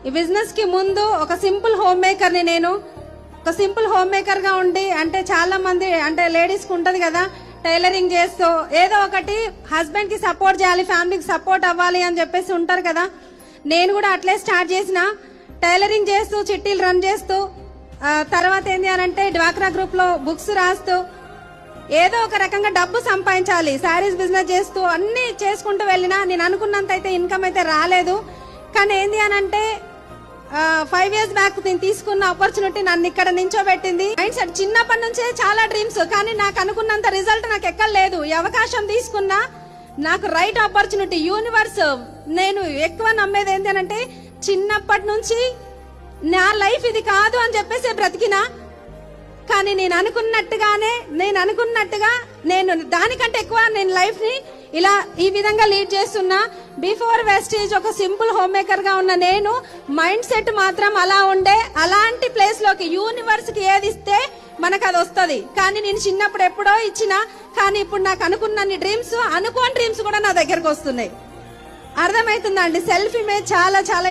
ఈ బిజినెస్ కి ముందు ఒక సింపుల్ హోమ్ మేకర్ ని నేను. ఒక సింపుల్ హోమ్ మేకర్ గా ఉండి, అంటే చాలా మంది అంటే లేడీస్ కు ఉంటది కదా, టైలరింగ్ చేస్తూ ఏదో ఒకటి హస్బెండ్ కి సపోర్ట్ చేయాలి, ఫ్యామిలీకి సపోర్ట్ అవ్వాలి అని చెప్పేసి ఉంటారు కదా. నేను కూడా అట్లే స్టార్ట్ చేసిన, టైలరింగ్ చేస్తూ చిట్టీలు రన్ చేస్తూ, తర్వాత ఏంటి అని అంటే డ్వాక్రా గ్రూప్ లో బుక్స్ రాస్తూ ఏదో ఒక రకంగా డబ్బు సంపాదించాలి, శారీస్ బిజినెస్ చేస్తూ అన్ని చేసుకుంటూ వెళ్ళినా నేను అనుకున్నంత అయితే ఇన్కమ్ అయితే రాలేదు. కానీ ఏంది అని అంటే 5 years బ్యాక్ నేను తీసుకున్న ఆపర్చునిటీ నన్ను ఇక్కడ నించోబెట్టింది. మైండ్ సెట్ చిన్నప్పటి నుంచే చాలా డ్రీమ్స్, కానీ నాకు అనుకున్నంత రిజల్ట్ నాకు ఎక్కడ లేదు. ఈ అవకాశం తీసుకున్నా నాకు రైట్ ఆపర్చునిటీ, యూనివర్స్. నేను ఎక్కువ నమ్మేది ఏంటి అని అంటే చిన్నప్పటి నుంచి నా లైఫ్ ఇది కాదు అని చెప్పేసి బ్రతికినా, కానీ నేను అనుకున్నట్టుగా నేను దానికంటే ఎక్కువ నేను లైఫ్ ని ఇలా ఈ విధంగా లీడ్ చేస్తున్నా. బిఫోర్ వెస్టేజ్ ఒక సింపుల్ హోమ్ మేకర్ గా ఉన్న నేను మైండ్ సెట్ మాత్రం అలా ఉండే. అలాంటి ప్లేస్ లోకి యూనివర్స్ కి ఏది ఇస్తే మనకు అది వస్తుంది. కానీ నేను చిన్నప్పుడు ఎప్పుడో ఇచ్చిన, కానీ ఇప్పుడు నాకు అనుకున్న డ్రీమ్స్, అనుకోని డ్రీమ్స్ కూడా నా దగ్గరకు వస్తున్నాయి. అర్థమవుతుందా అండి? సెల్ఫ్ ఇమేజ్ చాలా చాలా